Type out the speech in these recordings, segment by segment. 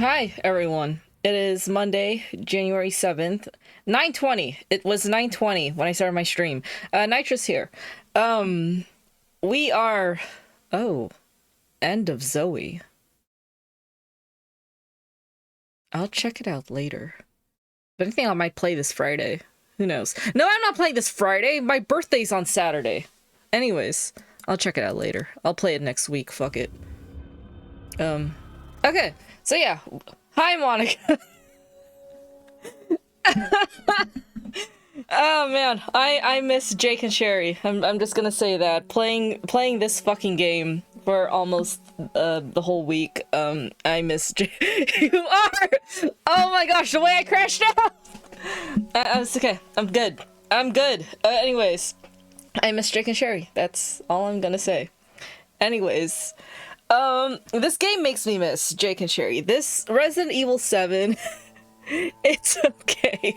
Hi, everyone. It is Monday, January 7th, 9:20. It was 9:20 when I started my stream. Nitrous here. Um, we are... Oh, end of Zoe. I'll check it out later. But I think I might play this Friday. Who knows? No, I'm not playing this Friday! My birthday's on Saturday. Anyways, I'll check it out later. I'll play it next week, fuck it. Okay. So yeah. Hi, Monica. Oh man, I miss Jake and Sherry. I'm just gonna say that playing this fucking game for almost the whole week. I miss Jake. You are. Oh my gosh, the way I crashed out. It's okay. I'm good. I'm good. Anyways, I miss Jake and Sherry. That's all I'm gonna say. Anyways, this game makes me miss Jake and Sherry. This Resident Evil 7. It's okay.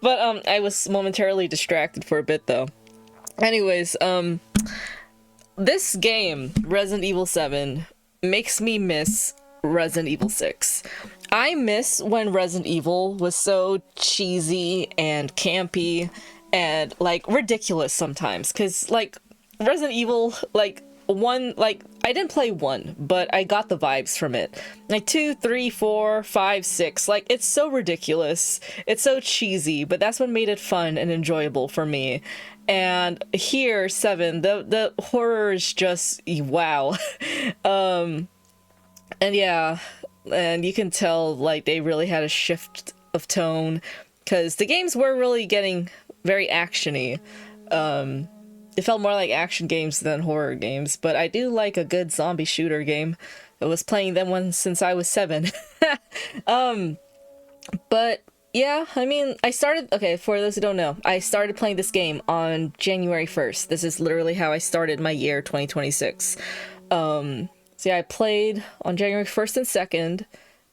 But I was momentarily distracted for a bit though. Anyways, this game, Resident Evil 7, makes me miss Resident Evil 6. I miss when Resident Evil was so cheesy and campy and like ridiculous sometimes, cuz like Resident Evil, like one, like I didn't play one, but I got the vibes from it. Like 2, 3, 4, 5, 6, like it's so ridiculous, it's so cheesy, but that's what made it fun and enjoyable for me. And here 7, the horror is just wow. And yeah, and you can tell like they really had a shift of tone because the games were really getting very actiony. It felt more like action games than horror games, but I do like a good zombie shooter game. I was playing them one since I was 7. But yeah, I mean, okay, for those who don't know, I started playing this game on January 1st. This is literally how I started my year 2026. So yeah, I played on January 1st and 2nd,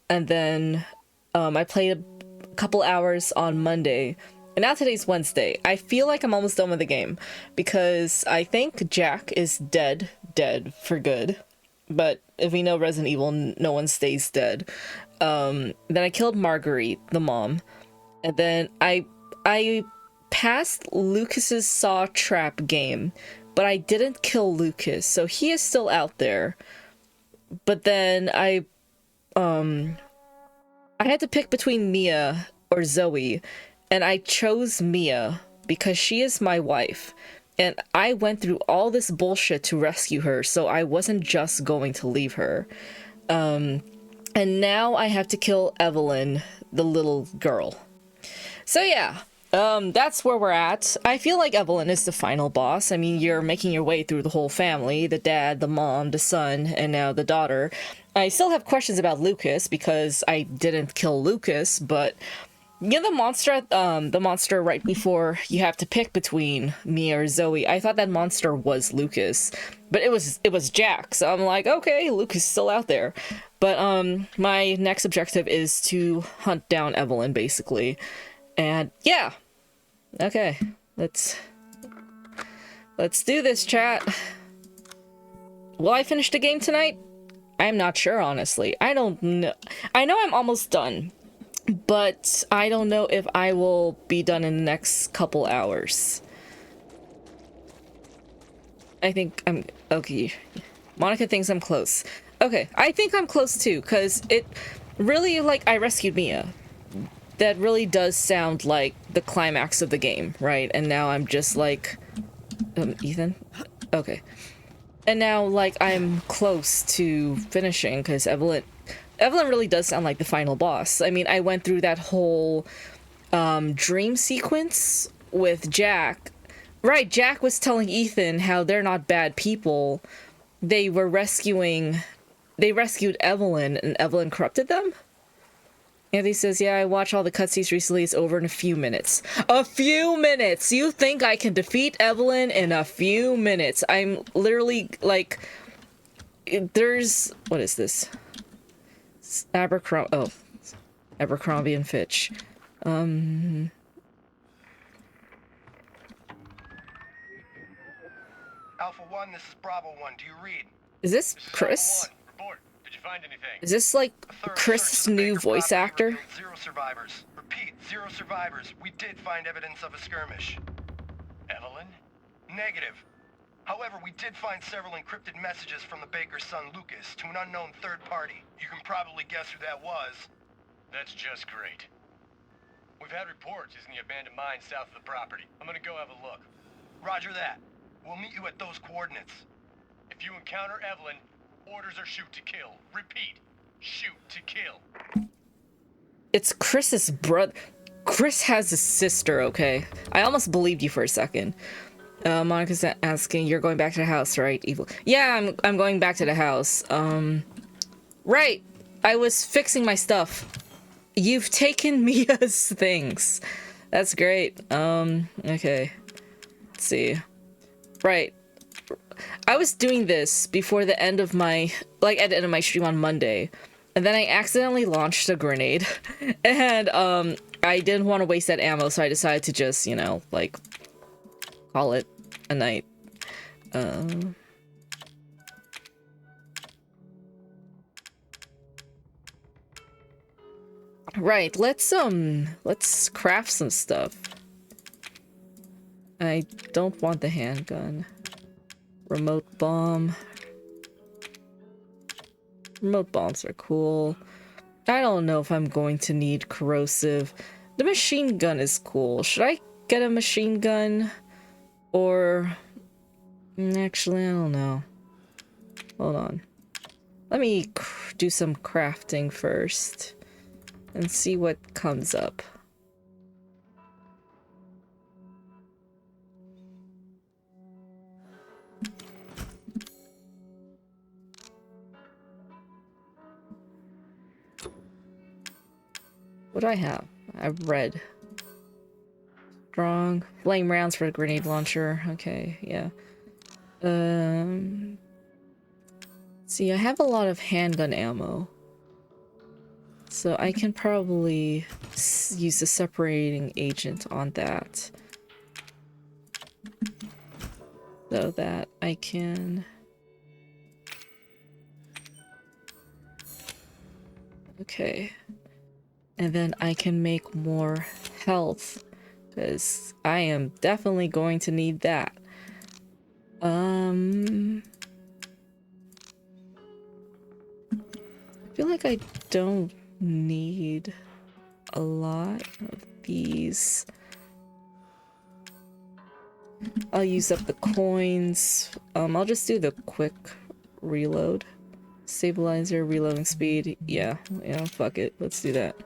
and then I played a couple hours on Monday. And now today's Wednesday. I feel like I'm almost done with the game because I think Jack is dead for good. But if we know Resident Evil, no one stays dead. Then I killed Marguerite, the mom, and then I passed Lucas's saw trap game, but I didn't kill Lucas, so he is still out there. But then I had to pick between Mia or Zoe. And I chose Mia because she is my wife. And I went through all this bullshit to rescue her, so I wasn't just going to leave her. And now I have to kill Evelyn, the little girl. So yeah, that's where we're at. I feel like Evelyn is the final boss. I mean, you're making your way through the whole family, the dad, the mom, the son, and now the daughter. I still have questions about Lucas because I didn't kill Lucas, but yeah, the monster right before you have to pick between me or Zoe. I thought that monster was Lucas, but it was Jack. So I'm like, okay, Lucas is still out there. But my next objective is to hunt down Evelyn, basically. And yeah, okay, let's do this, chat. Will I finish the game tonight? I'm not sure, honestly. I don't know. I know I'm almost done, but I don't know if I will be done in the next couple hours. I think I'm... Okay. Monica thinks I'm close. Okay, I think I'm close too, because it really, like, I rescued Mia. That really does sound like the climax of the game, right? And now I'm just like... Ethan? Okay. And now, like, I'm close to finishing, because Evelyn really does sound like the final boss. I mean, I went through that whole dream sequence with Jack. Right, Jack was telling Ethan how they're not bad people. They rescued Evelyn, and Evelyn corrupted them? Andy says, yeah, I watched all the cutscenes recently. It's over in a few minutes. A few minutes! You think I can defeat Evelyn in a few minutes? I'm literally, like... There's... What is this? Abercrombie and Fitch. Alpha 1, this is Bravo 1. Do you read? Is this Chris? Alpha 1, report. Did you find anything? Is this like Chris's new voice actor? 0 survivors. Repeat, 0 survivors. We did find evidence of a skirmish. Evelyn? Negative. However, we did find several encrypted messages from the baker's son Lucas to an unknown third party. You can probably guess who that was. That's just great. We've had reports using the abandoned mine south of the property. I'm gonna go have a look. Roger that. We'll meet you at those coordinates. If you encounter Evelyn, orders are shoot to kill. Repeat, shoot to kill. It's Chris's brother. Chris has a sister, okay? I almost believed you for a second. Monica's asking, you're going back to the house, right? Evil. Yeah, I'm going back to the house. Right. I was fixing my stuff. You've taken Mia's things. That's great. Okay. Let's see. Right. I was doing this before the end of my, like, at the end of my stream on Monday. And then I accidentally launched a grenade. And, I didn't want to waste that ammo, so I decided to just, you know, like, call it a night. Right, let's craft some stuff. I don't want the handgun. Remote bomb. Remote bombs are cool. I don't know if I'm going to need corrosive. The machine gun is cool. Should I get a machine gun? Or... actually, I don't know. Hold on. Let me do some crafting first. And see what comes up. What do I have? I have red. Strong. Flame rounds for a grenade launcher. Okay, yeah. See, I have a lot of handgun ammo. So I can probably use the separating agent on that. So that I can... okay. And then I can make more health. Because I am definitely going to need that. I feel like I don't need a lot of these. I'll use up the coins. I'll just do the quick reload. Stabilizer, reloading speed. Yeah, fuck it. Let's do that.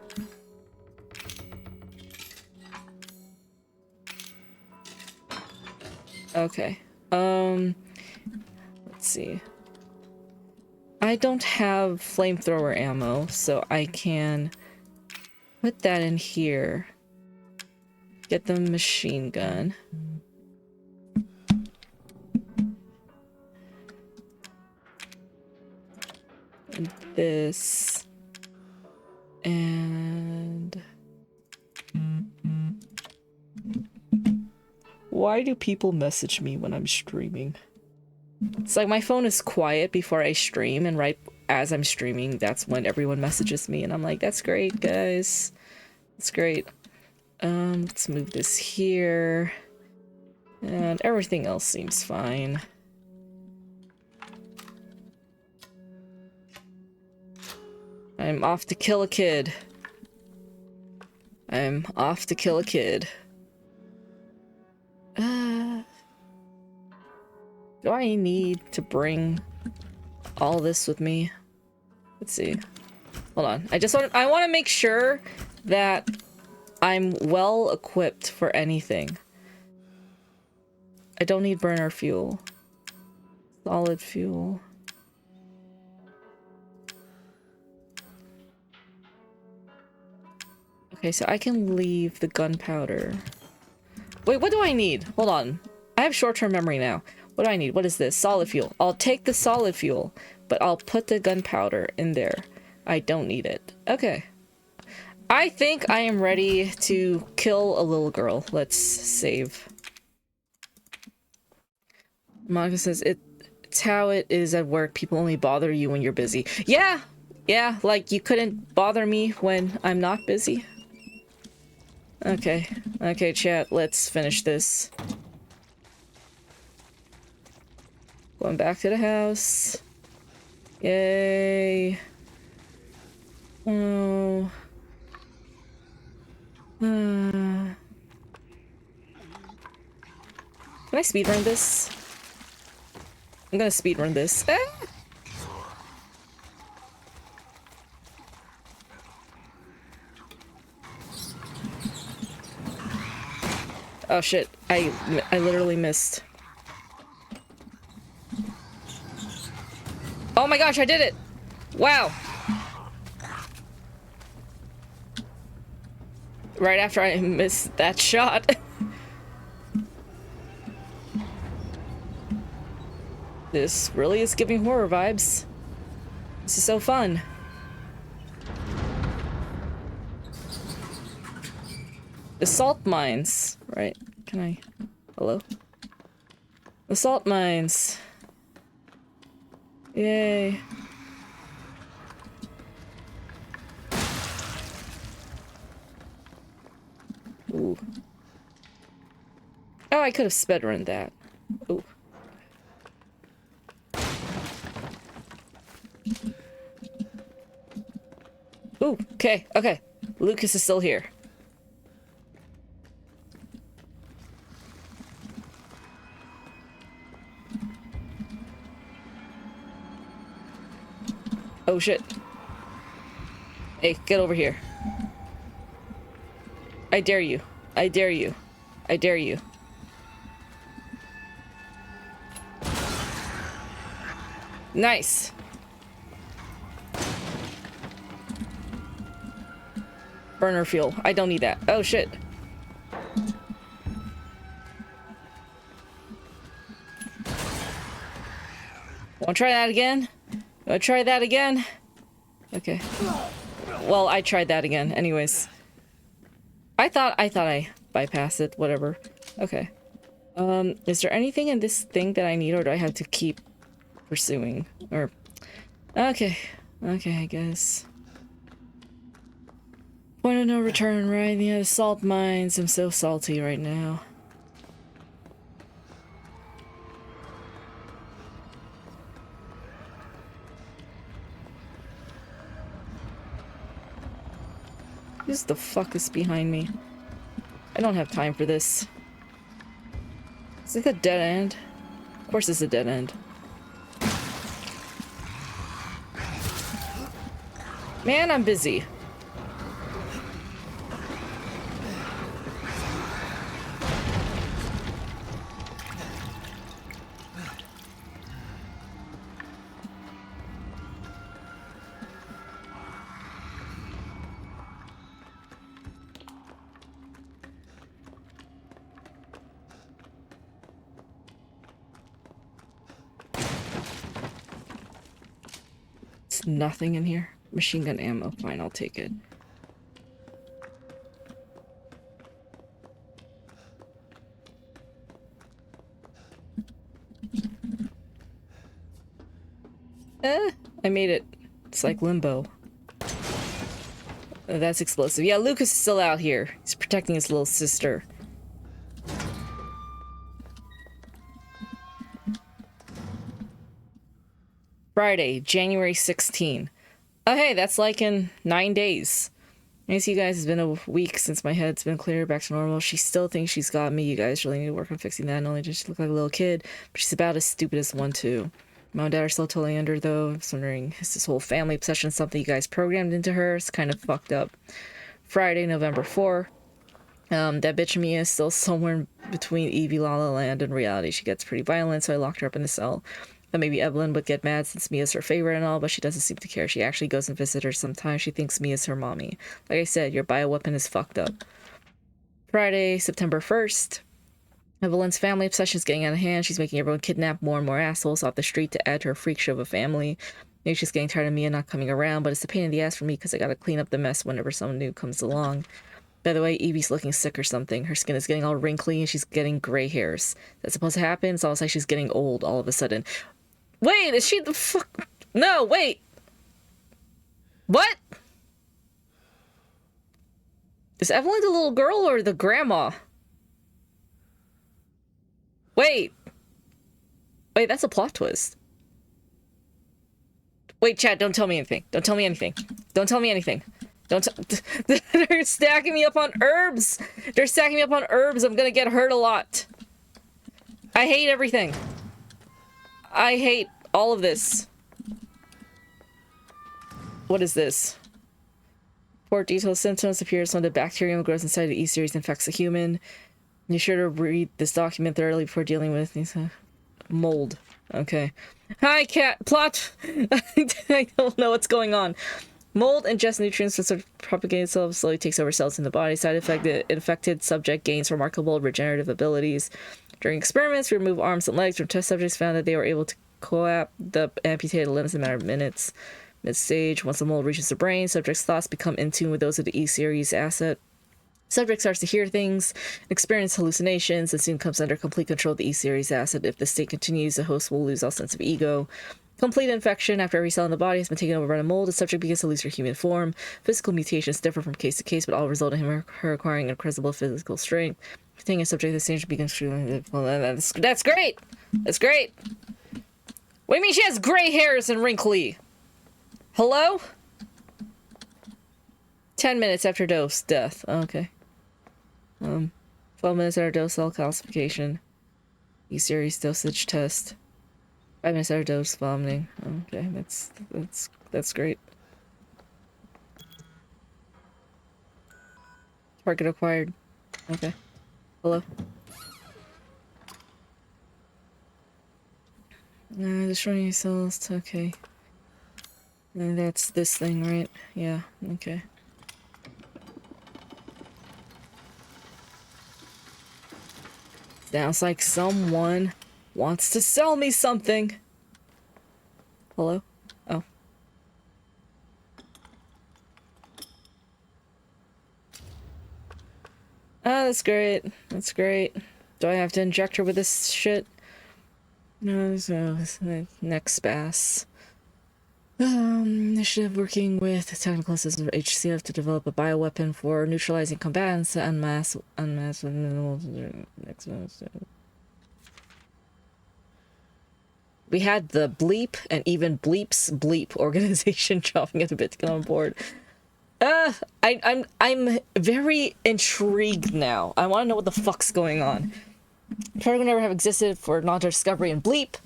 Okay. Let's see. I don't have flamethrower ammo, so I can put that in here. Get the machine gun. And this. And... why do people message me when I'm streaming? It's like my phone is quiet before I stream, and right as I'm streaming, that's when everyone messages me, and I'm like, that's great, guys. That's great. Let's move this here. And everything else seems fine. I'm off to kill a kid. I'm off to kill a kid. Do I need to bring all this with me? Let's see. Hold on. I want to make sure that I'm well equipped for anything. I don't need burner fuel. Solid fuel. Okay, so I can leave the gunpowder. Wait, what do I need? Hold on. I have short-term memory now. What do I need? What is this? Solid fuel. I'll take the solid fuel, but I'll put the gunpowder in there. I don't need it. Okay. I think I am ready to kill a little girl. Let's save. Monica says, it's It's how it is at work. People only bother you when you're busy. Yeah! Yeah, like you couldn't bother me when I'm not busy. Okay. Okay, chat, let's finish this. Going back to the house. Yay. Oh. Can I speedrun this? I'm gonna speedrun this. Ah! Oh shit, I literally missed. Oh my gosh, I did it! Wow! Right after I missed that shot. This really is giving horror vibes. This is so fun. The salt mines, right? Can I... Hello? The salt mines. Yay. Ooh. Oh, I could have sped run that. Ooh. Ooh, okay, okay. Lucas is still here. Oh shit. Hey, get over here. I dare you. I dare you. I dare you. Nice. Burner fuel. I don't need that. Oh shit. Wanna try that again? Wanna try that again? Okay. Well, I tried that again. Anyways. I thought I bypassed it. Whatever. Okay. Is there anything in this thing that I need, or do I have to keep pursuing? Or... Okay. Okay, I guess. Point of no return, right? Yeah, the salt mines. I'm so salty right now. Who the fuck is behind me? I don't have time for this. Is it a dead end? Of course it's a dead end. Man, I'm busy. Nothing in here. Machine gun ammo. Fine, I'll take it. I made it. It's like limbo. Oh, that's explosive. Yeah, Lucas is still out here. He's protecting his little sister. Friday, January 16. Oh, hey, that's like in 9 days. Nice, you guys. It's been a week since my head's been clear, back to normal. She still thinks she's got me. You guys really need to work on fixing that. Not only does she look like a little kid, but she's about as stupid as one, too. Mom and Dad are still totally under, though. I'm just wondering, is this whole family obsession something you guys programmed into her? It's kind of fucked up. Friday, November 4. That bitch Mia is still somewhere in between Evie La La Land and reality. She gets pretty violent, so I locked her up in the cell. But maybe Evelyn would get mad since Mia's her favorite and all, but she doesn't seem to care. She actually goes and visits her sometimes. She thinks Mia's her mommy. Like I said, your bioweapon is fucked up. Friday, September 1st. Evelyn's family obsession is getting out of hand. She's making everyone kidnap more and more assholes off the street to add to her freak show of a family. Maybe she's getting tired of Mia not coming around, but it's a pain in the ass for me because I gotta clean up the mess whenever someone new comes along. By the way, Evie's looking sick or something. Her skin is getting all wrinkly and she's getting gray hairs. That's supposed to happen? It's almost like she's getting old all of a sudden. Wait, is she the fuck? No, wait. What? Is Evelyn the little girl or the grandma? Wait. Wait, that's a plot twist. Wait, chat, don't tell me anything. Don't tell me anything. Don't tell me anything. They're stacking me up on herbs. They're stacking me up on herbs. I'm gonna get hurt a lot. I hate everything. I hate all of this. What is this? Report detailed symptoms appears when the bacterium grows inside the E-series infects a human. Be sure to read this document thoroughly before dealing with these. Mold. Okay. Hi, cat. Plot. I don't know what's going on. Mold ingests nutrients that sort of propagate itself, slowly takes over cells in the body. Side effect: the infected subject gains remarkable regenerative abilities. During experiments, we remove arms and legs from test subjects, found that they were able to coapt the amputated limbs in a matter of minutes. Mid-stage, once the mold reaches the brain, subjects' thoughts become in tune with those of the E-series asset. Subject starts to hear things, experience hallucinations, and soon comes under complete control of the E-series asset. If the state continues, the host will lose all sense of ego. Complete infection. After every cell in the body has been taken over by the mold, the subject begins to lose her human form. Physical mutations differ from case to case, but all result in him or her acquiring incredible physical strength. Continuing a subject, the stage begins to... Well, that's great! That's great! What do you mean she has gray hairs and wrinkly? Hello? 10 minutes after dose, death. Okay. 12 minutes after dose, cell calcification. E-series dosage test. 5 minutes after dose, vomiting. Okay, that's great. Target acquired. Okay. Hello? Destroying cells. Okay. And that's this thing, right? Yeah, okay. Sounds like someone wants to sell me something. Hello? Oh. Oh, that's great. That's great. Do I have to inject her with this shit? No, so next SPAS. Initiative working with technical assistance of HCF to develop a bioweapon for neutralizing combatants to unmask we had the Bleep and even Bleep's Bleep organization chopping at a bit to get on board. I'm very intrigued now. I want to know what the fuck's going on. Program never have existed for non-discovery and Bleep.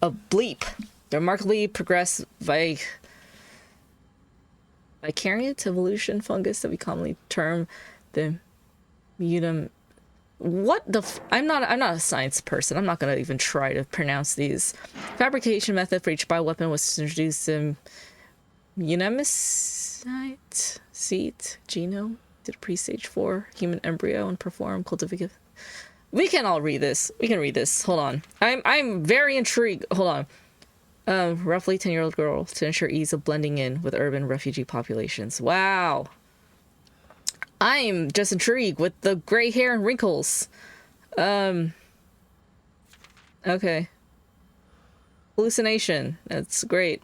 A Bleep. The remarkably progressed vicariate evolution fungus that we commonly term the mutum. What the I'm not a science person. I'm not gonna even try to pronounce these. Fabrication method for each bioweapon was to introduce the Munemicite seed genome, did a pre-stage 4 human embryo and perform cultivative. We can all read this. We can read this. Hold on. I'm very intrigued. Hold on. Roughly 10-year-old girl to ensure ease of blending in with urban refugee populations. Wow. I'm just intrigued with the gray hair and wrinkles. Okay. Hallucination. That's great.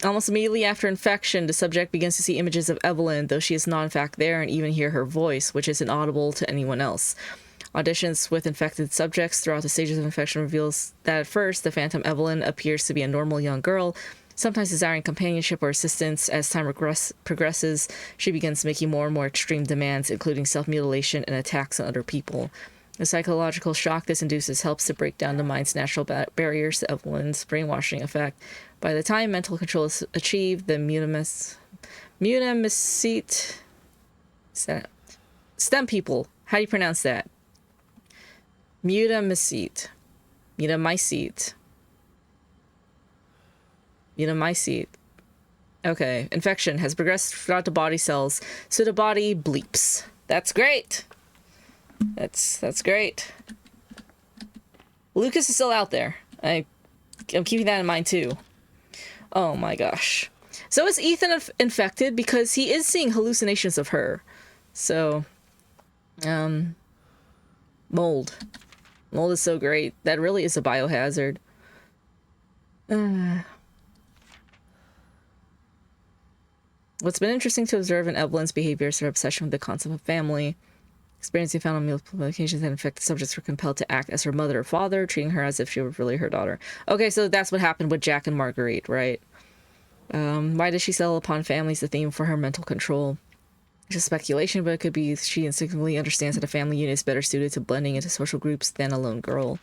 Almost immediately after infection, the subject begins to see images of Evelyn, though she is not in fact there, and even hear her voice, which is inaudible to anyone else. Auditions with infected subjects throughout the stages of infection reveals that at first, the phantom Evelyn appears to be a normal young girl, sometimes desiring companionship or assistance. As time progresses, she begins making more and more extreme demands, including self-mutilation and attacks on other people. The psychological shock this induces helps to break down the mind's natural barriers to Evelyn's brainwashing effect. By the time mental control is achieved, the Munemicite STEM people. How do you pronounce that? Munemicite. Okay. Infection has progressed throughout the body cells, so the body bleeps. That's great. That's great. Lucas is still out there. I'm keeping that in mind too. Oh my gosh. So is Ethan infected because he is seeing hallucinations of her. So, mold. Mold is so great. That really is a biohazard. What's been interesting to observe in Evelyn's behavior is her obsession with the concept of family. Experiencing found on multiple occasions that infected subjects were compelled to act as her mother or father, treating her as if she were really her daughter. Okay, so that's what happened with Jack and Marguerite, right? Why does she settle upon family as the theme for her mental control? It's just speculation, but it could be she instinctively understands that a family unit is better suited to blending into social groups than a lone girl.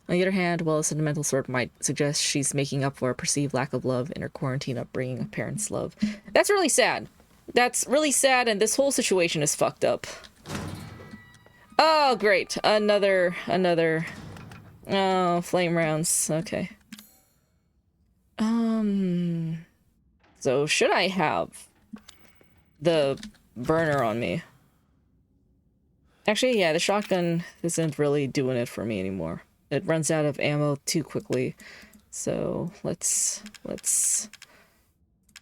On the other hand, while a sentimental sort might suggest she's making up for a perceived lack of love in her quarantine upbringing of parents' love. That's really sad. That's really sad, and this whole situation is fucked up. Oh, great. Another... Oh, flame rounds. Okay. So should I have the burner on me? Actually, yeah, the shotgun isn't really doing it for me anymore. It runs out of ammo too quickly. So let's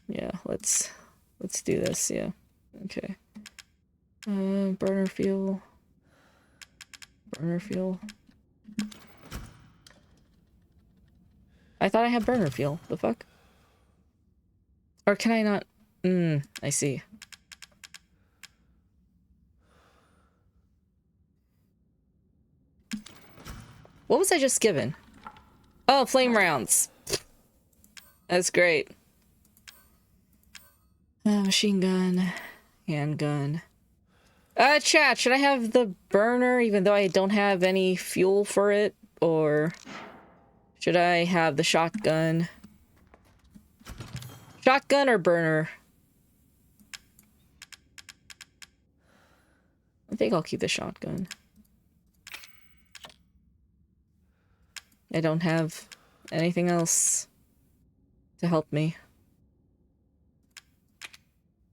do this, yeah. Okay. Burner fuel. Burner fuel. I thought I had burner fuel. The fuck? Or can I not? I see. What was I just given? Oh, flame rounds. That's great. Machine gun. Handgun. Chat, should I have the burner even though I don't have any fuel for it? Or should I have the shotgun? Shotgun or burner? I think I'll keep the shotgun. I don't have anything else to help me.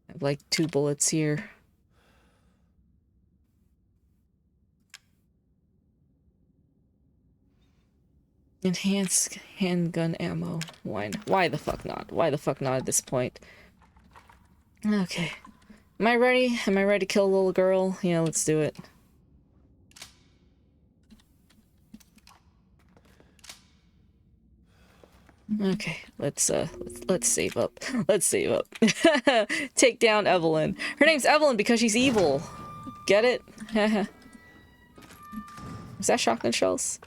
I have like 2 bullets here. Enhanced handgun ammo. Why the fuck not? Why the fuck not at this point? Okay. Am I ready? Am I ready to kill a little girl? Yeah, let's do it. Okay, let's save up. Let's save up. Take down Evelyn. Her name's Evelyn because she's evil. Get it? Is that shotgun shells?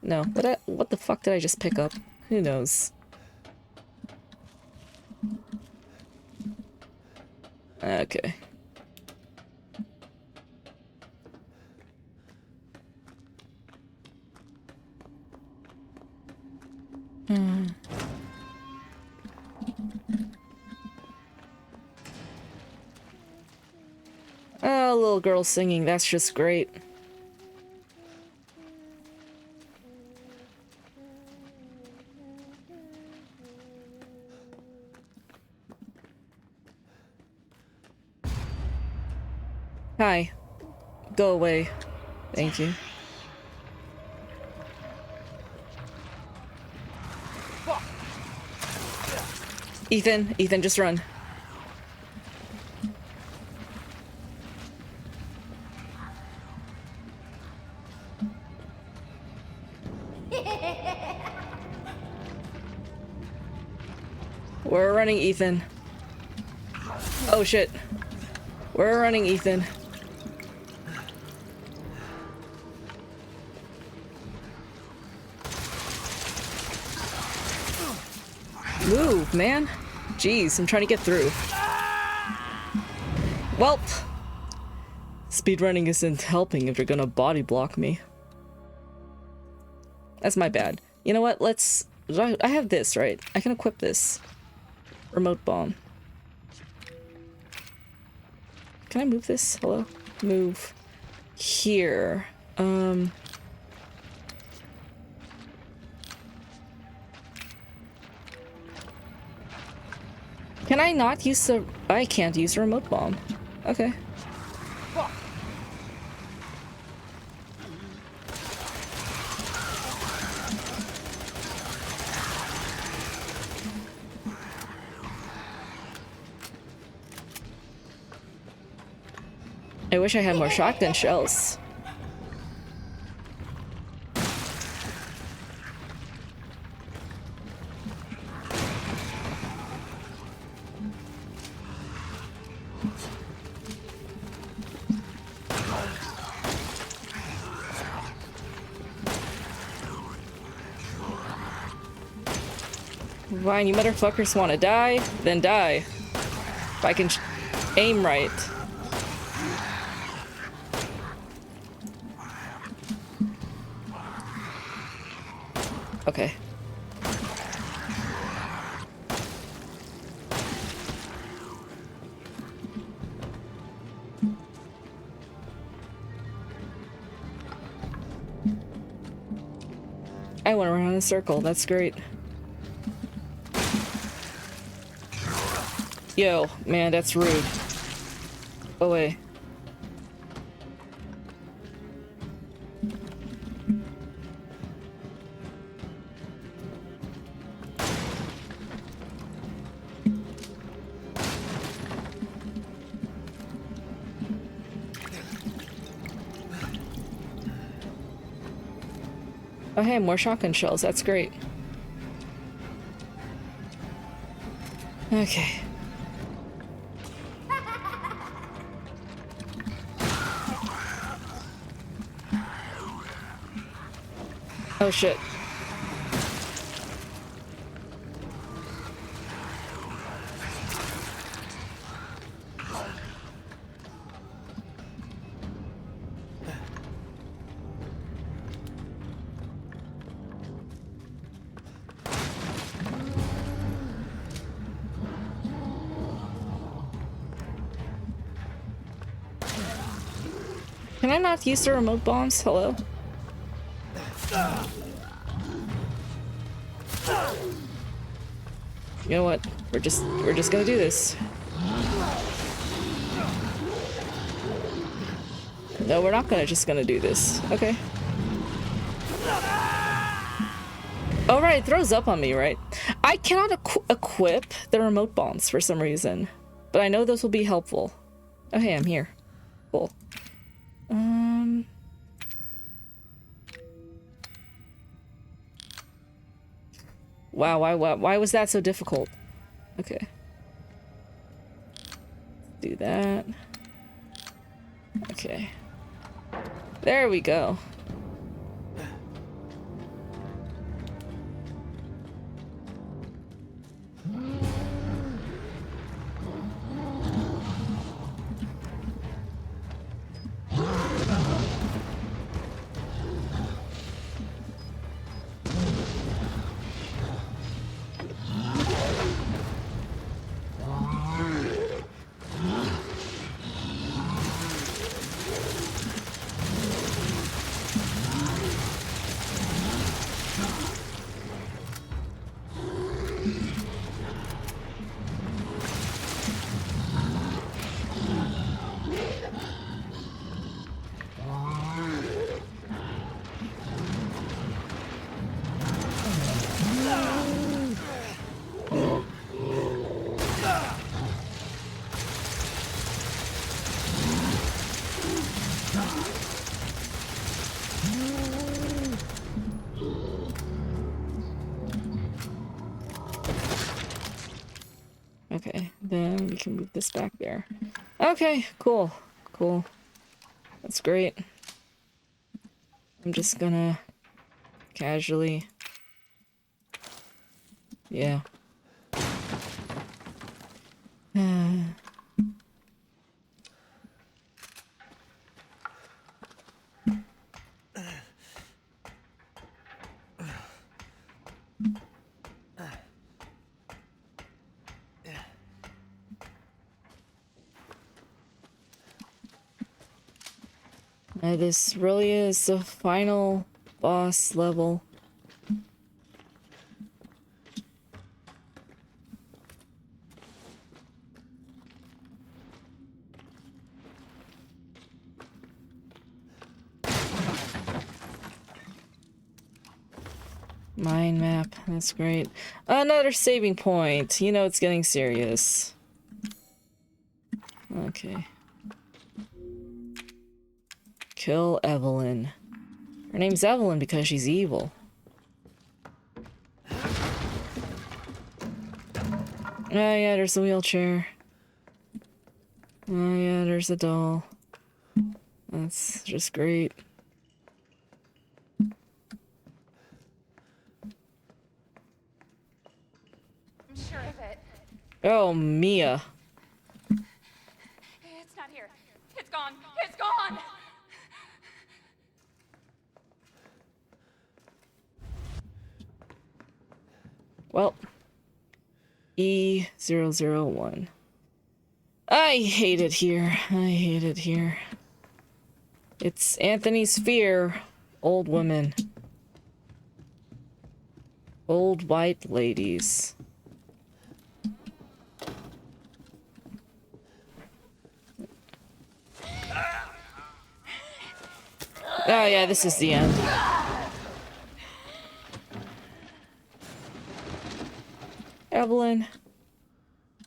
No. What the fuck did I just pick up? Who knows? Okay. Oh, little girl singing. That's just great. Hi. Go away. Thank you. Ethan, just run. We're running, Ethan. Oh shit. We're running, Ethan. Move, man. Jeez, I'm trying to get through. Welp. Speedrunning isn't helping if you're gonna body block me. That's my bad. You know what? Let's... I have this, right? I can equip this. Remote bomb. Can I move this? Hello? Move. Here. Can I not use the... I can't use the remote bomb. Okay. I wish I had more shotgun shells. Fine, you motherfuckers wanna die? Then die. If I can aim right. Okay. I went around in a circle. That's great. Yo, man, that's rude. Go away. Oh hey, more shotgun shells. That's great. Okay. Oh shit. Can I not use the remote bombs? Hello? You know what? We're just gonna do this. No, we're not gonna do this. Okay. Oh right, it throws up on me, right? I cannot equip the remote bombs for some reason, but I know those will be helpful. Oh hey, I'm here. Cool. Wow, why was that so difficult? Okay. Do that. Okay. There we go. Okay, then we can move this back there. Okay, cool. Cool. That's great. I'm just gonna casually... Yeah. This really is the final boss level. Mind map, that's great. Another saving point. You know it's getting serious. Okay. Kill Evelyn. Her name's Evelyn because she's evil. Oh yeah, there's the wheelchair. Oh yeah, there's a doll. That's just great. Oh, Mia. It's not here. It's gone. It's gone. Well, E001. I hate it here. I hate it here. It's Anthony's fear. Old women. Old white ladies. Oh yeah, this is the end. Evelyn.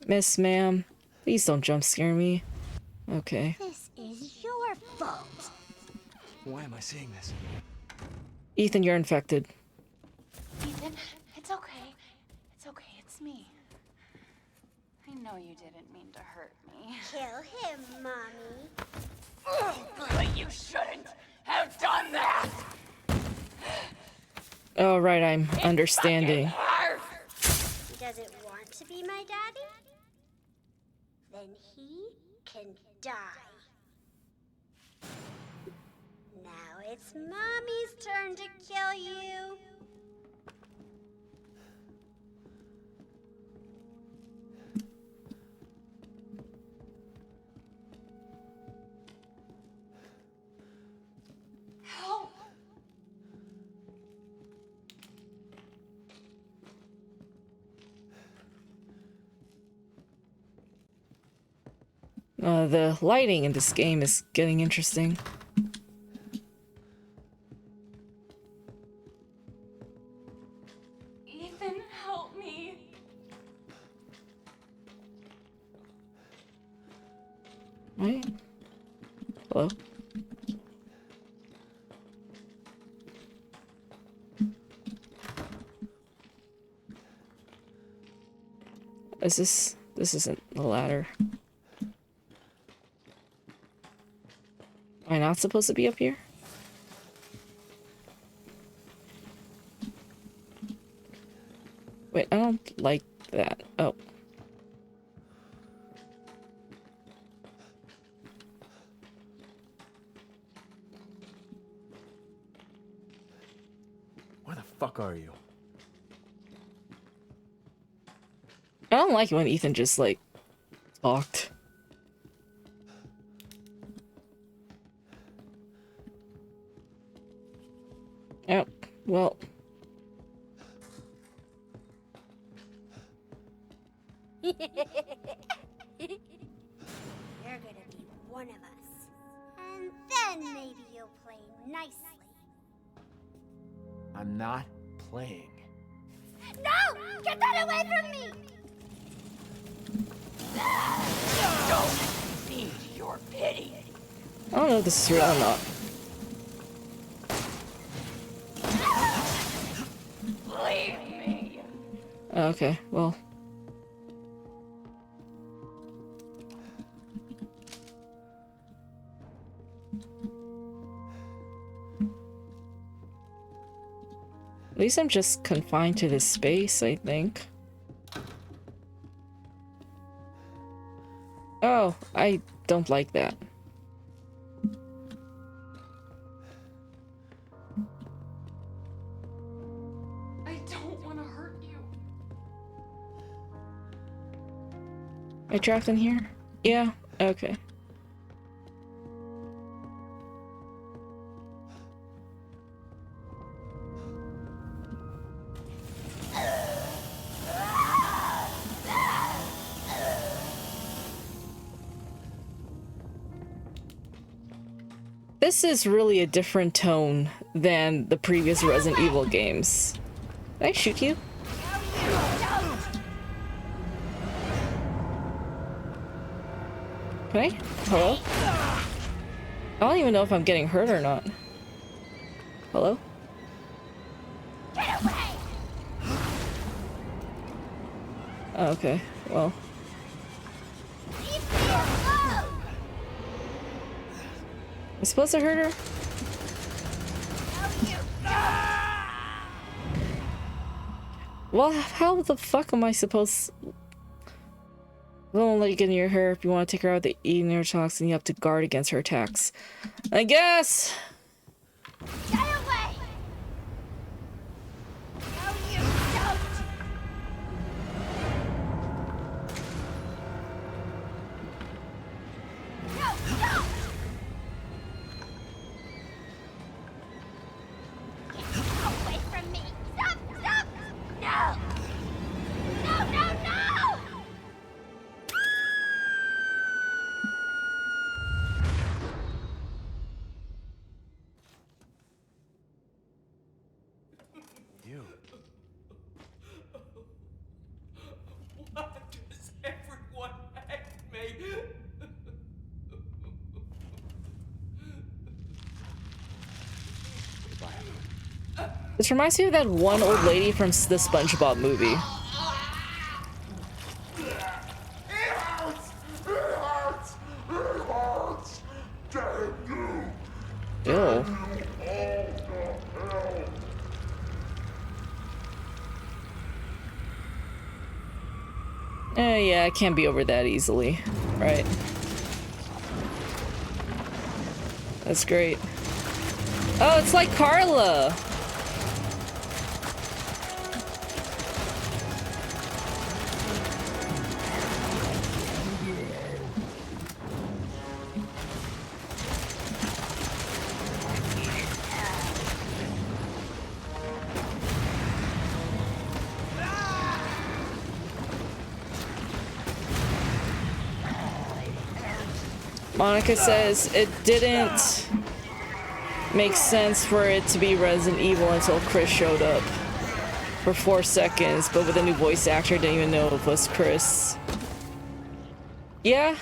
Miss ma'am. Please don't jump scare me. Okay. This is your fault. Why am I seeing this? Ethan, you're infected. Ethan, it's okay. It's okay. It's me. I know you didn't mean to hurt me. Kill him, Mommy. But you shouldn't have done that. Oh, right, I'm understanding. He doesn't want to be my daddy? Then he can die. Now it's Mommy's turn to kill you. Help. The lighting in this game is getting interesting. Ethan, help me. Right? Hello? Is this... This isn't the ladder. Am I not supposed to be up here? Wait, I don't like that. Oh. Where the fuck are you? I don't like it when Ethan just, like, talked. Oh, well. You're gonna be one of us. And then maybe you'll play nicely. I'm not playing. No! Get that away from me! Don't need your pity. I don't know if this is real or not. Leave me. Okay, well. At least I'm just confined to this space, I think. Oh, I don't like that. I don't want to hurt you. Am I trapped in here? Yeah, okay. This is really a different tone than the previous Resident Evil games. Did I shoot you? Can I? Hello? I don't even know if I'm getting hurt or not. Hello? Oh, okay, well. Am I supposed to hurt her? Well, how the fuck am I supposed... Don't let you get near her. If you want to take her out the neurotoxin, you have to guard against her attacks. I guess. Stay away! No, you don't! No, don't! Get away from me! Stop! Stop! No! No, no, no! You. Why does everyone hate me? This reminds me of that one old lady from the SpongeBob movie. It hurts! It hurts! It hurts! Damn you! Ew. All to hell! Yeah, I can't be over that easily. Right. That's great. Oh, it's like Carla! Monica says it didn't make sense for it to be Resident Evil until Chris showed up for 4 seconds, but with a new voice actor, didn't even know it was Chris. Yeah.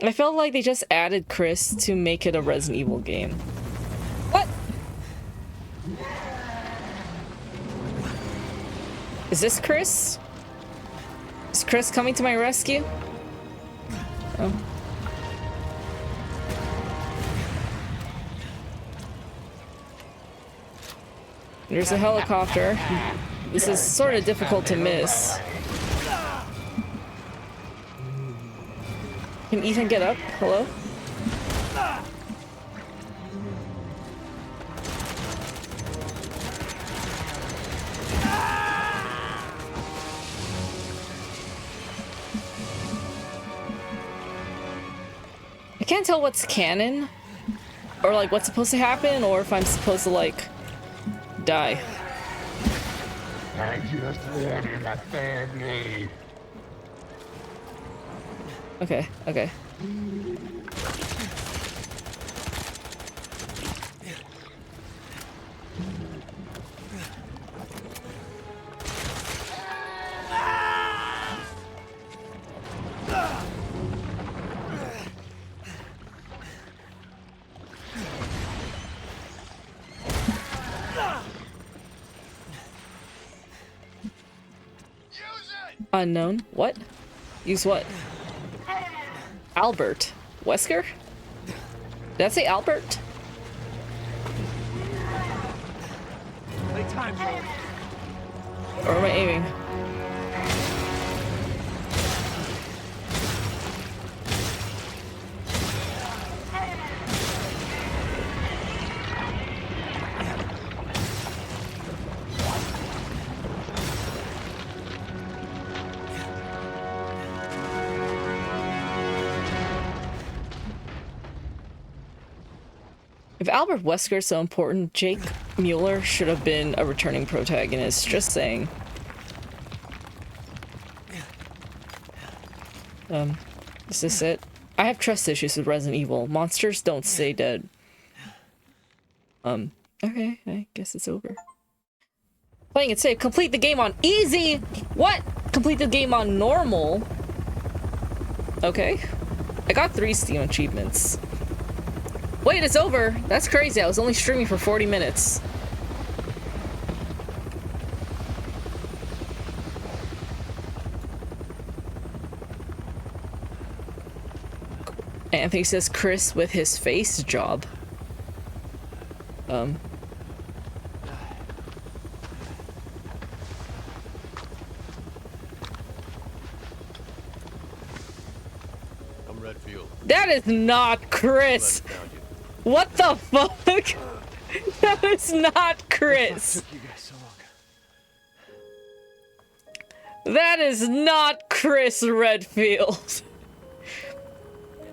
I felt like they just added Chris to make it a Resident Evil game. What? Is this Chris? Is Chris coming to my rescue? Oh. There's a helicopter. This is sort of difficult to miss. Can Ethan get up? Hello? I can't tell what's canon, or like what's supposed to happen, or if I'm supposed to like die. I just wanted a family. Okay, okay. Unknown. What? Use what? Albert. Wesker? Did I say Albert? Or am I aiming? If Albert Wesker's so important, Jake Mueller should have been a returning protagonist. Just saying. Is this it? I have trust issues with Resident Evil. Monsters don't stay dead. Okay, I guess it's over. Playing it safe. Complete the game on easy! What? Complete the game on normal? Okay. I got 3 Steam achievements. Wait, it's over! That's crazy, I was only streaming for 40 minutes. Anthony says Chris with his face job. That is not Chris. What the fuck? That is not Chris. Took you guys so long. That is not Chris Redfield.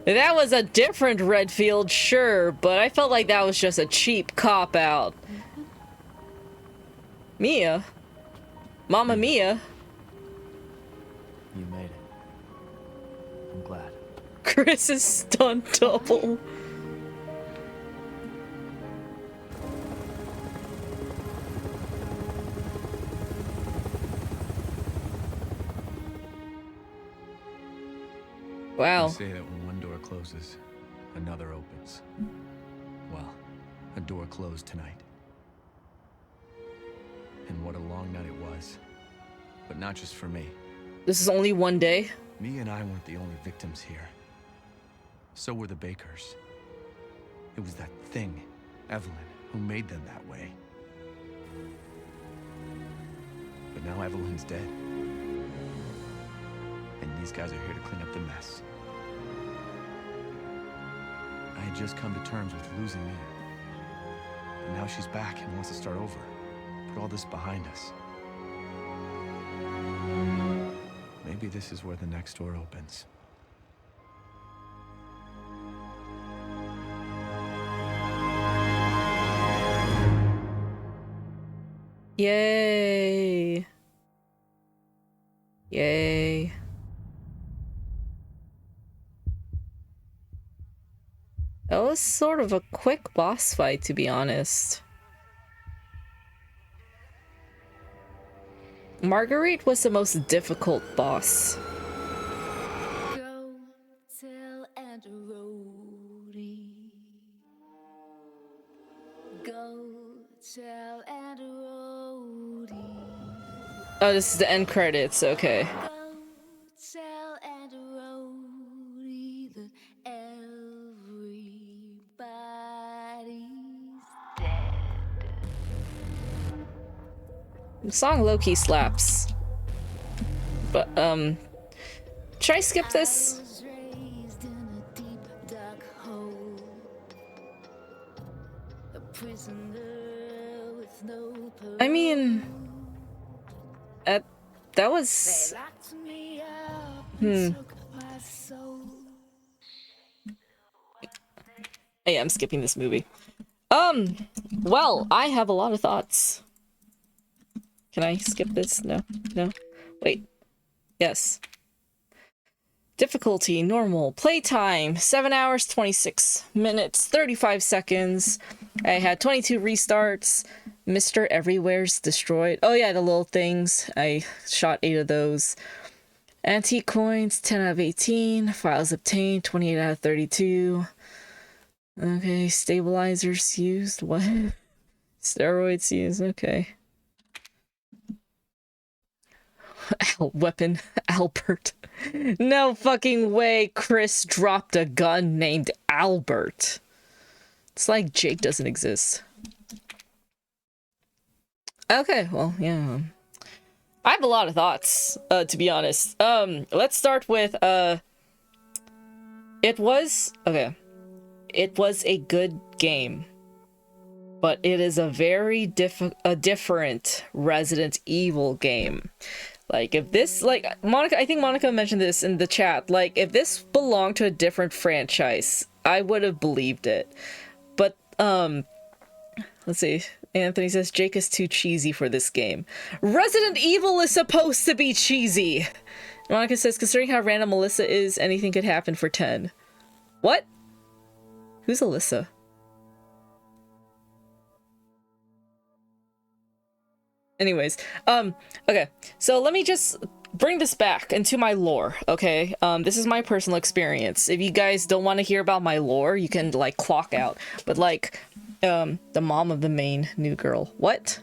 That was a different Redfield, sure, but I felt like that was just a cheap cop-out. Mia? Mama Mia? You made it. I'm glad. Chris's stunt double. Wow. They say that when one door closes, another opens. Well, a door closed tonight. And what a long night it was. But not just for me. This is only one day? Me and I weren't the only victims here. So were the Bakers. It was that thing, Evelyn, who made them that way. But now Evelyn's dead. And these guys are here to clean up the mess. I had just come to terms with losing Mia. But now she's back and wants to start over. Put all this behind us. Maybe this is where the next door opens. Yay. Yay. That was sort of a quick boss fight, to be honest. Marguerite was the most difficult boss. Go tell Aunt Rhody. Go tell Aunt Rhody. Oh, this is the end credits, okay. Go tell Aunt Rhody that everybody's dead. The song low-key slaps. But, should I skip this? I was raised in a deep, dark hole. A prisoner with no parole. I mean... that They was... locked me up and took my soul. Yeah, I'm skipping this movie. Well, I have a lot of thoughts. Can I skip this? No? No? Wait. Yes. Difficulty, normal. Playtime, 7 hours, 26 minutes, 35 seconds. I had 22 restarts. Mr. Everywhere's destroyed. Oh yeah, the little things. I shot 8 of those. Antique coins, 10 out of 18. Files obtained, 28 out of 32. Okay, stabilizers used. What? Steroids used, okay. Weapon, Albert. No fucking way Chris dropped a gun named Albert. It's like Jake doesn't exist. Okay, well, yeah. I have a lot of thoughts, to be honest. Let's start with, it was a good game. But it is a very different Resident Evil game. Like, if this, like, Monica, I think Monica mentioned this in the chat, like, if this belonged to a different franchise, I would have believed it. But, let's see, Anthony says, Jake is too cheesy for this game. Resident Evil is supposed to be cheesy! Monica says, considering how random Melissa is, anything could happen for 10. What? Who's Alyssa? Anyways, okay, so let me just bring this back into my lore, okay? This is my personal experience. If you guys don't want to hear about my lore, you can, like, clock out. But, like, the mom of the main new girl. What?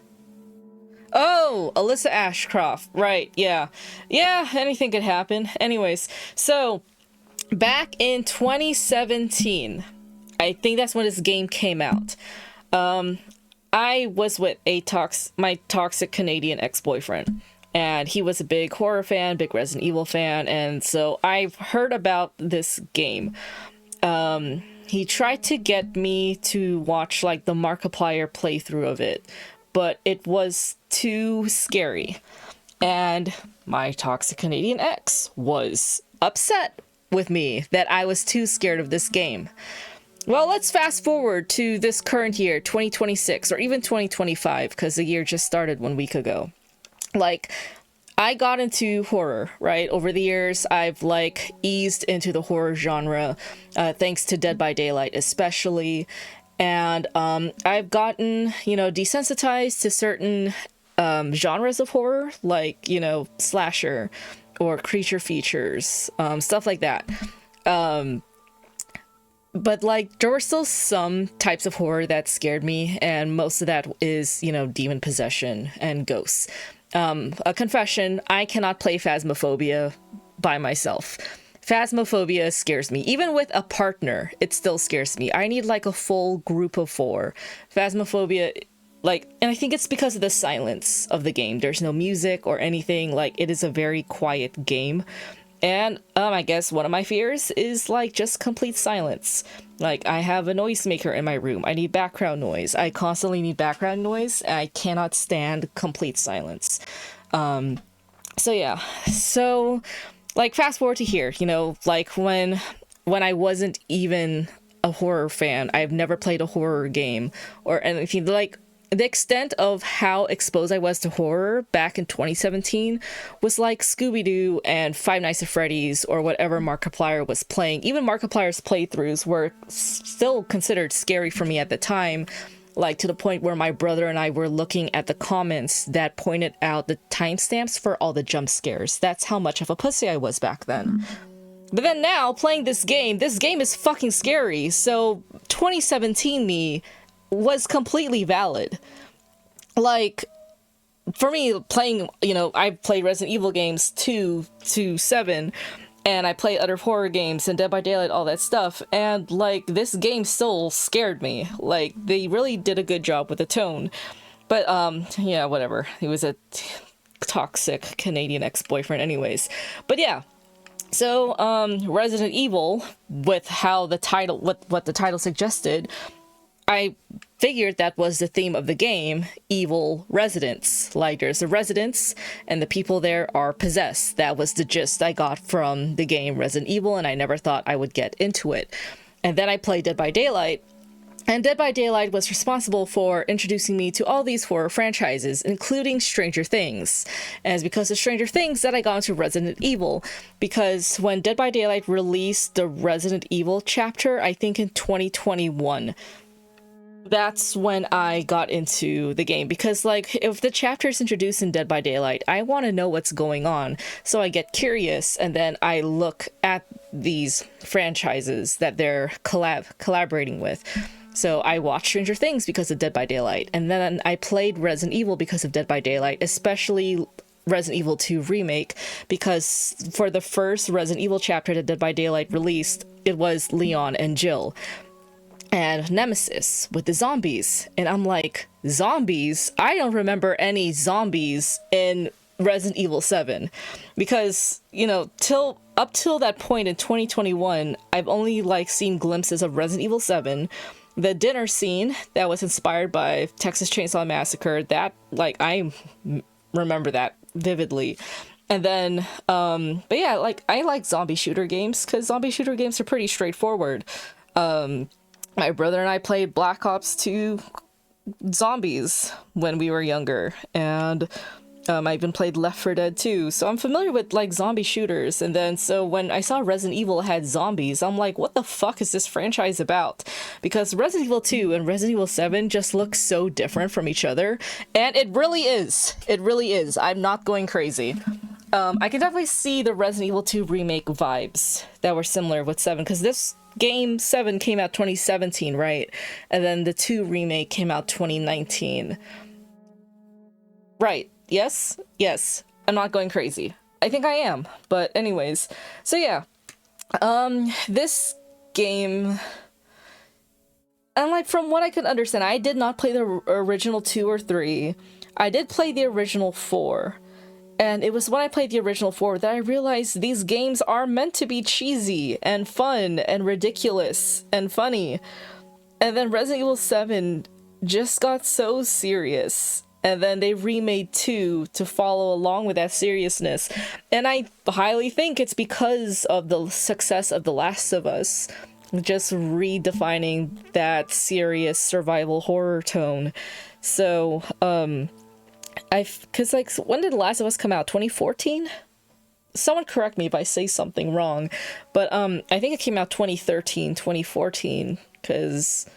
Oh, Alyssa Ashcroft. Right, yeah. Yeah, anything could happen. Anyways, so, back in 2017, I think that's when this game came out. I was with my toxic Canadian ex-boyfriend, and he was a big horror fan, big Resident Evil fan, and so I've heard about this game. he tried to get me to watch like the Markiplier playthrough of it, but it was too scary. And my toxic Canadian ex was upset with me that I was too scared of this game. Well, let's fast forward to this current year, 2026, or even 2025, because the year just started 1 week ago. Like, I got into horror, right? Over the years, I've like eased into the horror genre, thanks to Dead by Daylight especially. And I've gotten, you know, desensitized to certain genres of horror, like, you know, slasher or creature features, stuff like that. But like there were still some types of horror that scared me, and most of that is, you know, demon possession and ghosts. A confession, I cannot play Phasmophobia by myself. Phasmophobia scares me. Even with a partner, it still scares me. I need like a full group of 4. Phasmophobia, like, and I think it's because of the silence of the game. There's no music or anything. Like, it is a very quiet game. And I guess one of my fears is like just complete silence. Like, I have a noisemaker in my room. I need background noise. I constantly need background noise, and I cannot stand complete silence. So yeah. So like fast forward to here, you know, like when I wasn't even a horror fan, I've never played a horror game or anything. Like, the extent of how exposed I was to horror back in 2017 was like Scooby-Doo and Five Nights at Freddy's or whatever Markiplier was playing. Even Markiplier's playthroughs were still considered scary for me at the time, like to the point where my brother and I were looking at the comments that pointed out the timestamps for all the jump scares. That's how much of a pussy I was back then. But then now, playing this game is fucking scary, so 2017 me was completely valid. Like, for me, playing, you know, I played Resident Evil games 2 to 7, and I played other horror games and Dead by Daylight, all that stuff, and like, this game still scared me. Like, they really did a good job with the tone. But yeah, whatever. He was a toxic Canadian ex-boyfriend anyways. But yeah. So Resident Evil, with how the title, what the title suggested, I figured that was the theme of the game, evil residents. Like, there's the residents, and the people there are possessed. That was the gist I got from the game Resident Evil, and I never thought I would get into it. And then I played Dead by Daylight, and Dead by Daylight was responsible for introducing me to all these horror franchises, including Stranger Things. And it's because of Stranger Things that I got into Resident Evil, because when Dead by Daylight released the Resident Evil chapter, I think in 2021, that's when I got into the game. Because like, if the chapter is introduced in Dead by Daylight, I want to know what's going on, so I get curious, and then I look at these franchises that they're collaborating with. So I watched Stranger Things because of Dead by Daylight, and then I played Resident Evil because of Dead by Daylight, especially Resident Evil 2 Remake, because for the first Resident Evil chapter that Dead by Daylight released, it was Leon and Jill and Nemesis with the zombies. And I'm like, zombies? I don't remember any zombies in Resident Evil 7. Because, you know, up till that point in 2021, I've only like seen glimpses of Resident Evil 7. The dinner scene that was inspired by Texas Chainsaw Massacre, that, like, I remember that vividly. And then, but yeah, like, I like zombie shooter games, because zombie shooter games are pretty straightforward. My brother and I played Black Ops 2 Zombies when we were younger, and I even played Left 4 Dead 2, so I'm familiar with like zombie shooters. And then so when I saw Resident Evil had zombies, I'm like, what the fuck is this franchise about? Because Resident Evil 2 and Resident Evil 7 just look so different from each other, and it really is. It really is. I'm not going crazy. I can definitely see the Resident Evil 2 remake vibes that were similar with 7, because this game 7 came out 2017, right? And then the 2 remake came out 2019. Right. Yes? Yes. I'm not going crazy. I think I am. But anyways. So yeah. This game, and like from what I could understand, I did not play the original 2 or 3. I did play the original 4. And it was when I played the original 4 that I realized these games are meant to be cheesy and fun and ridiculous and funny. And then Resident Evil 7 just got so serious. And then they remade 2 to follow along with that seriousness. And I highly think it's because of the success of The Last of Us, just redefining that serious survival horror tone. So, cause like, when did The Last of Us come out? 2014? Someone correct me if I say something wrong, but I think it came out 2013, 2014, cause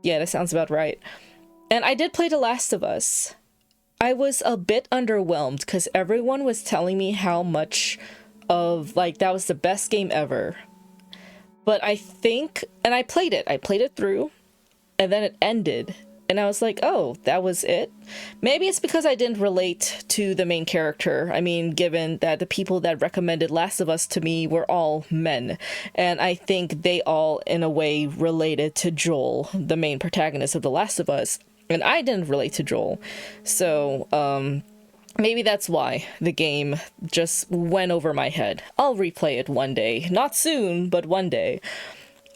yeah, that sounds about right. And I did play The Last of Us. I was a bit underwhelmed because everyone was telling me how much of, like, that was the best game ever. But I think, and I played it through, and then it ended. And I was like, oh, that was it? Maybe it's because I didn't relate to the main character. I mean, given that the people that recommended Last of Us to me were all men. And I think they all, in a way, related to Joel, the main protagonist of The Last of Us. And I didn't relate to Joel. So, maybe that's why the game just went over my head. I'll replay it one day. Not soon, but one day.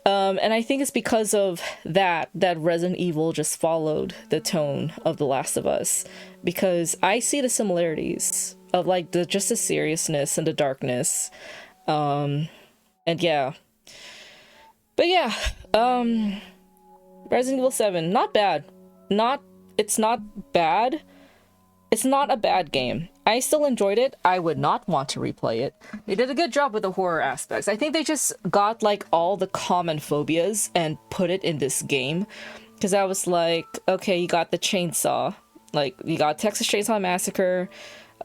And I think it's because of that Resident Evil just followed the tone of The Last of Us, because I see the similarities of like just the seriousness and the darkness, and yeah. But yeah, Resident Evil 7, not bad. It's not bad. It's not a bad game. I still enjoyed it. I would not want to replay it. They did a good job with the horror aspects. I think they just got like all the common phobias and put it in this game. Because I was like, okay, you got the chainsaw. Like, you got Texas Chainsaw Massacre.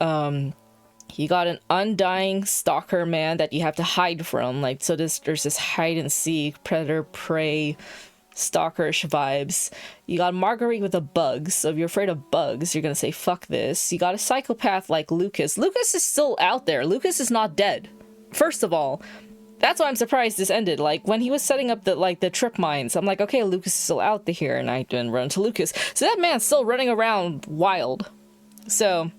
You got an undying stalker man that you have to hide from. Like, so there's this hide and seek, predator, prey, stalkerish vibes. You got Marguerite with the bugs, so if you're afraid of bugs, you're gonna say fuck this. You got a psychopath like Lucas. Lucas is still out there. Lucas is not dead. First of all, that's why I'm surprised this ended. Like, when he was setting up the trip mines, I'm like, okay, Lucas is still out here, and I didn't run into Lucas. So that man's still running around wild. So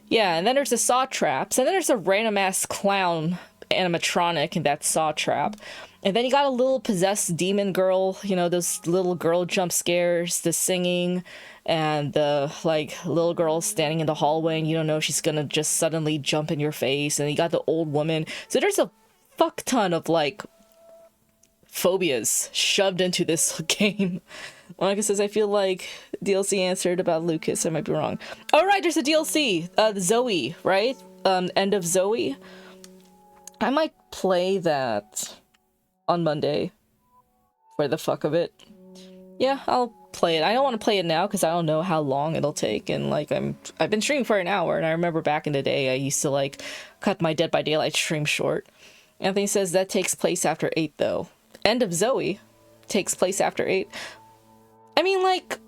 yeah, and then there's the saw traps, and then there's a random ass clown animatronic in that saw trap. And then you got a little possessed demon girl, you know, those little girl jump scares, the singing, and the, like, little girl standing in the hallway and you don't know she's gonna just suddenly jump in your face. And you got the old woman. So there's a fuck ton of, like, phobias shoved into this game. Monica says, I feel like DLC answered about Lucas. I might be wrong. Oh, right, there's a DLC. Zoe, right? End of Zoe. I might play that on Monday for the fuck of it. Yeah, I'll play it. I don't want to play it now because I don't know how long it'll take, and like I've been streaming for an hour, and I remember back in the day I used to like cut my Dead by Daylight stream short. Anthony says that takes place after 8 though. End of Zoe takes place after 8. I mean, like,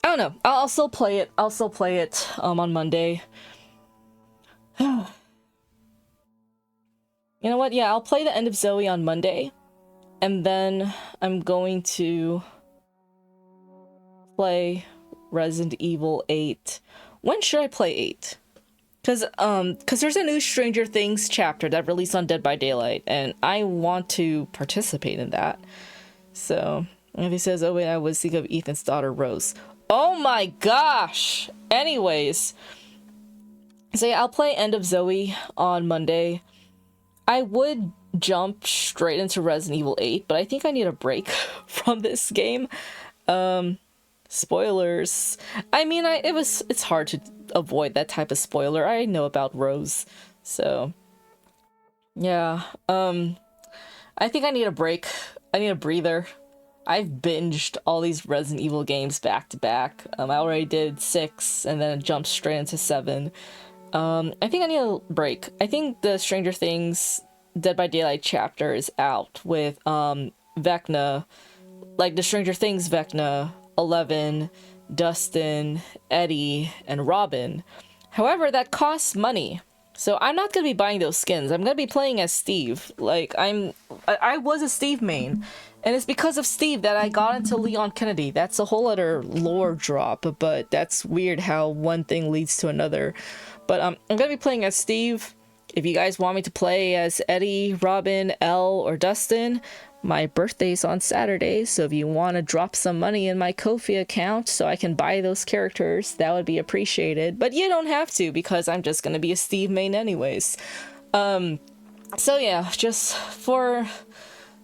I don't know. I'll still play it. I'll still play it on Monday. You know what? Yeah, I'll play the End of Zoe on Monday. And then I'm going to play Resident Evil 8. When should I play 8? Because there's a new Stranger Things chapter that released on Dead by Daylight, and I want to participate in that. So, if he says, oh wait, I was thinking of Ethan's daughter, Rose. Oh my gosh! Anyways. So yeah, I'll play End of Zoe on Monday. I would jump straight into Resident Evil 8, but I think I need a break from this game. Spoilers. I mean, it's hard to avoid that type of spoiler. I know about Rose. So, yeah. I think I need a break. I need a breather. I've binged all these Resident Evil games back to back. I already did 6 and then jumped straight into 7. I think I need a break. I think the Stranger Things Dead by Daylight chapter is out with Vecna, like the Stranger Things Vecna, 11, Dustin, Eddie, and Robin. However, that costs money. So I'm not gonna be buying those skins. I'm gonna be playing as Steve. Like I was a Steve main, and it's because of Steve that I got into Leon Kennedy. That's a whole other lore drop, but that's weird how one thing leads to another. But I'm gonna be playing as Steve. If you guys want me to play as Eddie, Robin, Elle, or Dustin, my birthday's on Saturday, so if you want to drop some money in my Ko-fi account so I can buy those characters, that would be appreciated. But you don't have to, because I'm just gonna be a Steve main anyways. So yeah, just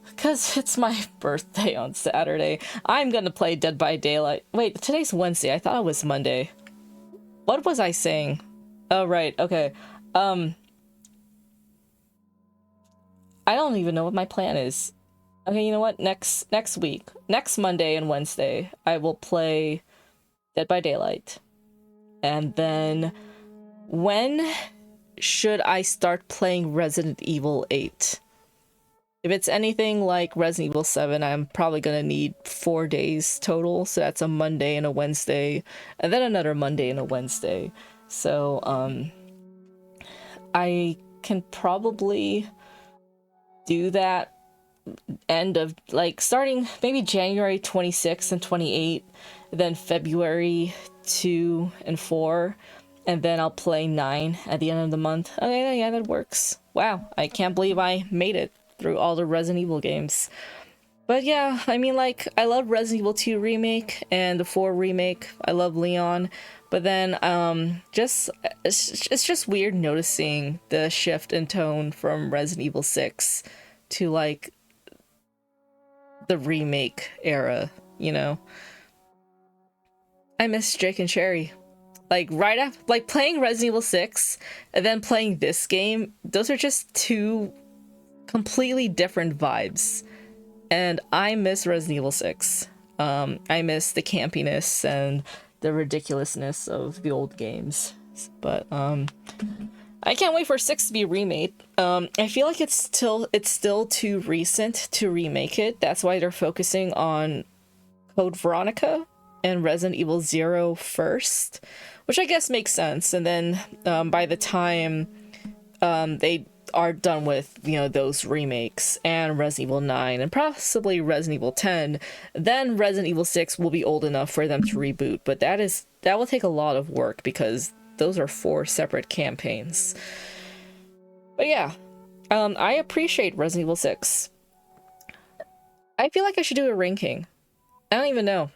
because it's my birthday on Saturday, I'm gonna play Dead by Daylight. Wait, today's Wednesday. I thought it was Monday. What was I saying? Oh, right, okay. I don't even know what my plan is. Okay, you know what? Next week, next Monday and Wednesday, I will play Dead by Daylight. And then when should I start playing Resident Evil 8? If it's anything like Resident Evil 7, I'm probably gonna need 4 days total. So that's a Monday and a Wednesday, and then another Monday and a Wednesday. So, I can probably do that end of, like, starting maybe January 26th and 28th, then February 2 and 4, and then I'll play 9 at the end of the month. Okay, yeah, that works. Wow, I can't believe I made it through all the Resident Evil games. But yeah, I mean, like, I love Resident Evil 2 Remake and the 4 Remake. I love Leon. But then, it's just weird noticing the shift in tone from Resident Evil 6 to, like, the remake era, you know? I miss Jake and Sherry. Like, right after, like, playing Resident Evil 6 and then playing this game, those are just two completely different vibes. And I miss Resident Evil 6. I miss the campiness and the ridiculousness of the old games. But, I can't wait for 6 to be remade. I feel like it's still too recent to remake it. That's why they're focusing on Code Veronica and Resident Evil 0 first, which I guess makes sense. And then by the time they are done with, you know, those remakes and Resident Evil 9 and possibly Resident Evil 10, then Resident Evil 6 will be old enough for them to reboot. But that will take a lot of work because those are 4 separate campaigns. But yeah, I appreciate Resident Evil 6. I feel like I should do a ranking. I don't even know.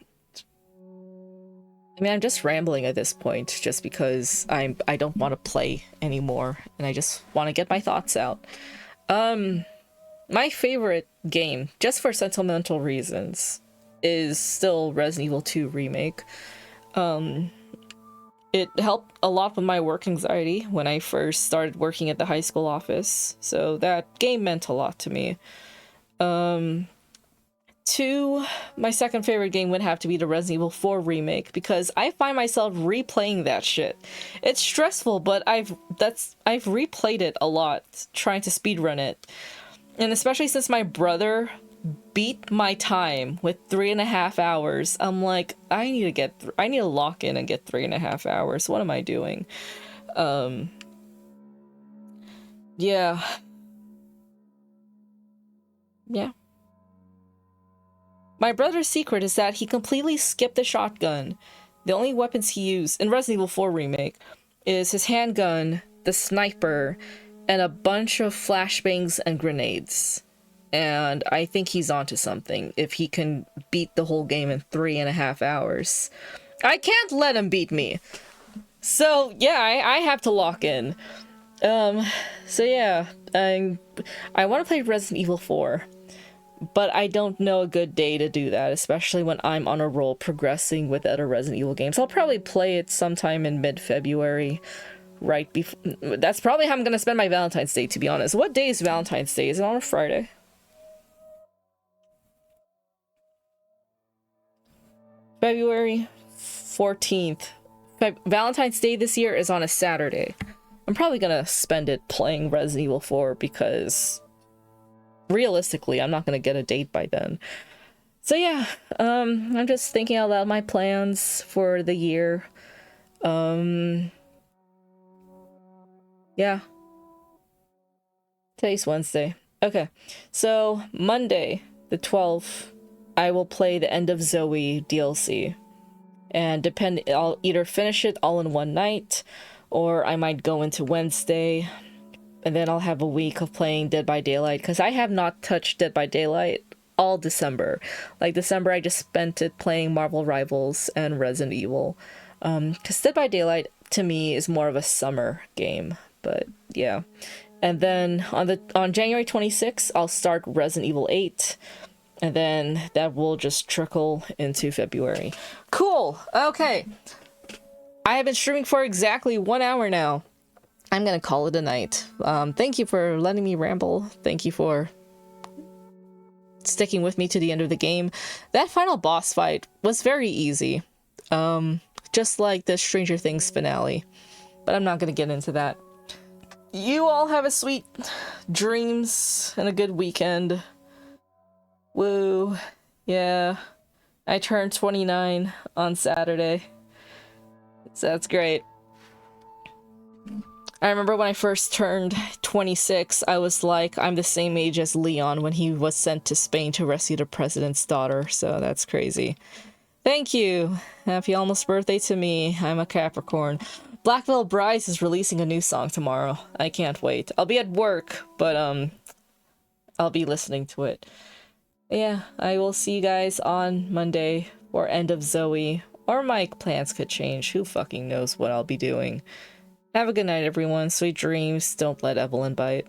I mean, I'm just rambling at this point just because I don't want to play anymore and I just want to get my thoughts out. My favorite game, just for sentimental reasons, is still Resident Evil 2 Remake. It helped a lot with my work anxiety when I first started working at the high school office, so that game meant a lot to me. 2, my second favorite game would have to be the Resident Evil 4 Remake, because I find myself replaying that shit. It's stressful, but I've replayed it a lot, trying to speedrun it. And especially since my brother beat my time with 3.5 hours, I'm like, I need to lock in and get 3.5 hours. What am I doing? Yeah. My brother's secret is that he completely skipped the shotgun. The only weapons he used in Resident Evil 4 Remake is his handgun, the sniper, and a bunch of flashbangs and grenades. And I think he's onto something if he can beat the whole game in 3.5 hours. I can't let him beat me. So yeah, I have to lock in. So yeah, I want to play Resident Evil 4. But I don't know a good day to do that, especially when I'm on a roll progressing with other Resident Evil games. I'll probably play it sometime in mid-February, right before. That's probably how I'm gonna spend my Valentine's Day, to be honest. What day is Valentine's Day? Is it on a Friday? February 14th. Valentine's Day this year is on a Saturday. I'm probably gonna spend it playing Resident Evil 4 because realistically, I'm not gonna get a date by then. So yeah, I'm just thinking out loud my plans for the year. Yeah. Today's Wednesday. Okay. So, Monday, the 12th, I will play the End of Zoe DLC. And I'll either finish it all in one night, or I might go into Wednesday, and then I'll have a week of playing Dead by Daylight, because I have not touched Dead by Daylight all December. Like, December I just spent it playing Marvel Rivals and Resident Evil. Because Dead by Daylight, to me, is more of a summer game. But, yeah. And then on January 26th, I'll start Resident Evil 8. And then that will just trickle into February. Cool! Okay. I have been streaming for exactly 1 hour now. I'm gonna call it a night. Thank you for letting me ramble. Thank you for sticking with me to the end of the game. That final boss fight was very easy. Just like the Stranger Things finale. But I'm not gonna get into that. You all have a sweet dreams and a good weekend. Woo. Yeah. I turned 29 on Saturday. So that's great. I remember when I first turned 26, I was like, I'm the same age as Leon when he was sent to Spain to rescue the president's daughter, so that's crazy. Thank you! Happy almost birthday to me. I'm a Capricorn. Black Veil Brides is releasing a new song tomorrow. I can't wait. I'll be at work, but I'll be listening to it. Yeah, I will see you guys on Monday for End of Zoe. Or my plans could change. Who fucking knows what I'll be doing. Have a good night, everyone. Sweet dreams. Don't let Evelyn bite.